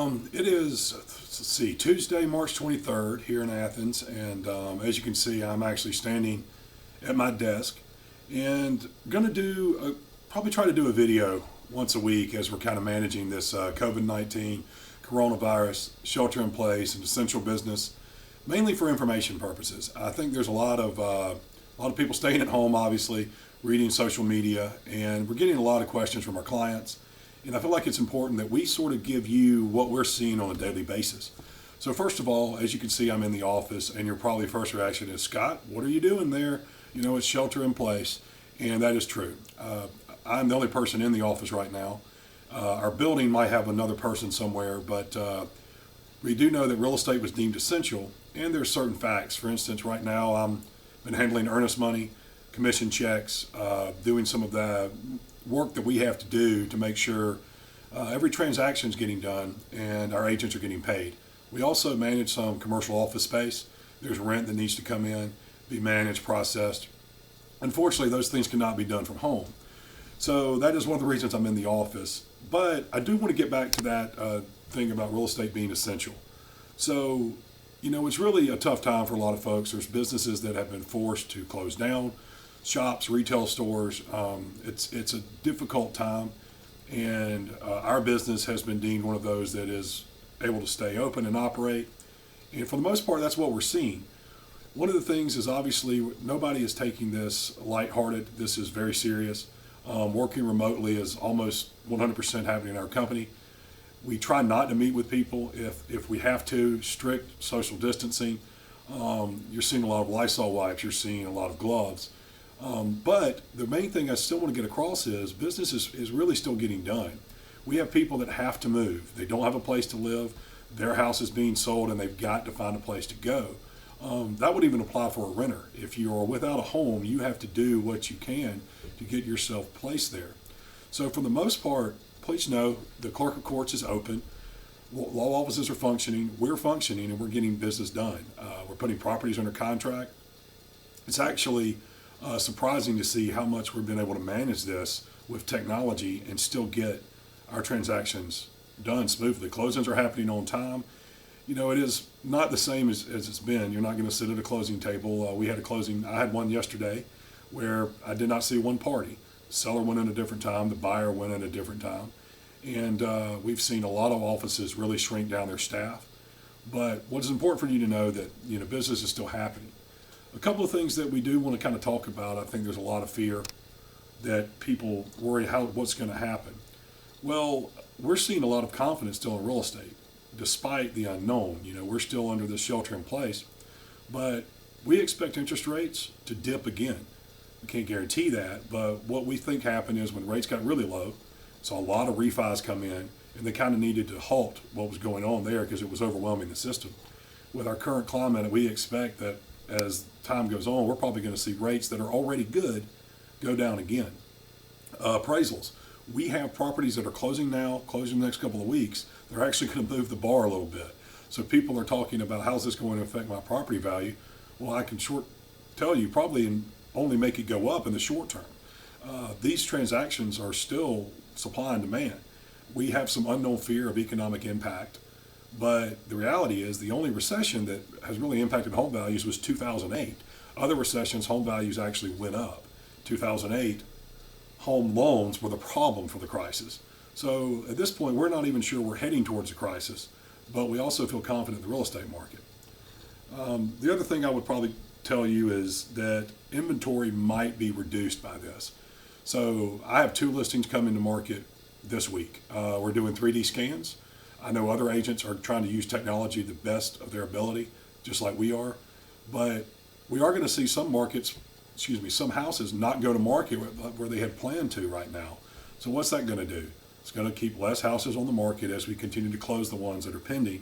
It is, let's see, Tuesday, March 23rd here in Athens. And as you can see, I'm actually standing at my desk and going to probably try to do a video once a week as we're kind of managing this COVID-19 coronavirus shelter in place and essential business, mainly for information purposes. I think there's a lot of people staying at home, obviously, reading social media, and we're getting a lot of questions from our clients. And I feel like it's important that we sort of give you what we're seeing on a daily basis. So first of all, as you can see, I'm in the office, and your probably first reaction is, Scott, what are you doing there? You know, it's shelter in place, and that is true. I'm the only person in the office right now. Our building might have another person somewhere, but we do know that real estate was deemed essential, and there's certain facts. For instance, right now I'm been handling earnest money, commission checks, doing some of the work that we have to do to make sure every transaction is getting done and our agents are getting paid. We also manage some commercial office space. There's rent that needs to come in, be managed, processed. Unfortunately, those things cannot be done from home. So that is one of the reasons I'm in the office. But I do want to get back to that thing about real estate being essential. So, you know, it's really a tough time for a lot of folks. There's businesses that have been forced to close down, shops, retail stores. It's a difficult time, and our business has been deemed one of those that is able to stay open and operate. And for the most part, that's what we're seeing. One of the things is obviously nobody is taking this lighthearted. This is very serious. Working remotely is almost 100% happening in our company. We try not to meet with people if we have to, strict social distancing. You're seeing a lot of Lysol wipes, you're seeing a lot of gloves. But the main thing I still want to get across is business is really still getting done. We have people that have to move. They don't have a place to live. Their house is being sold and they've got to find a place to go. That would even apply for a renter. If you are without a home, you have to do what you can to get yourself placed there. So for the most part, please know the clerk of courts is open. Law offices are functioning. We're functioning and we're getting business done. We're putting properties under contract. It's actually surprising to see how much we've been able to manage this with technology and still get our transactions done smoothly. Closings are happening on time. You know, it is not the same as it's been. You're not going to sit at a closing table. We had a closing. I had one yesterday where I did not see one party. The seller went in a different time. The buyer went in a different time. And we've seen a lot of offices really shrink down their staff. But what is important for you to know that, you know, business is still happening. A couple of things that we do want to kind of talk about. I think there's a lot of fear that people worry what's going to happen. Well, we're seeing a lot of confidence still in real estate, despite the unknown. You know, we're still under this shelter in place, but we expect interest rates to dip again. We can't guarantee that, but what we think happened is when rates got really low, saw a lot of refis come in, and they kind of needed to halt what was going on there because it was overwhelming the system. With our current climate, we expect that as time goes on, we're probably going to see rates that are already good go down again. Appraisals. We have properties that are closing now, closing the next couple of weeks. They're actually going to move the bar a little bit. So people are talking about how's this going to affect my property value. Well, I can tell you probably only make it go up in the short term. These transactions are still supply and demand. We have some unknown fear of economic impact, but the reality is the only recession that has really impacted home values was 2008. Other recessions, home values actually went up. 2008, home loans were the problem for the crisis. So at this point, we're not even sure we're heading towards a crisis, but we also feel confident in the real estate market. The other thing I would probably tell you is that inventory might be reduced by this. So I have 2 listings coming to market this week. We're doing 3D scans. I know other agents are trying to use technology the best of their ability, just like we are. But we are going to see some houses not go to market where they had planned to right now. So what's that going to do? It's going to keep less houses on the market as we continue to close the ones that are pending,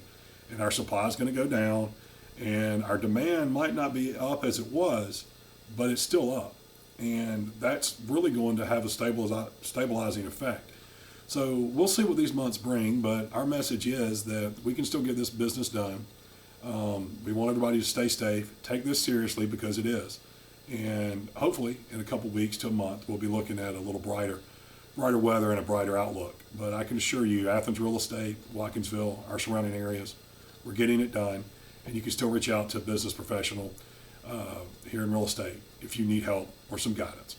and our supply is going to go down, and our demand might not be up as it was, but it's still up. And that's really going to have a stabilizing effect. So we'll see what these months bring, but our message is that we can still get this business done. We want everybody to stay safe, take this seriously because it is. And hopefully in a couple weeks to a month, we'll be looking at a little brighter brighter weather and a brighter outlook. But I can assure you, Athens real estate, Watkinsville, our surrounding areas, we're getting it done. And you can still reach out to a business professional here in real estate if you need help or some guidance.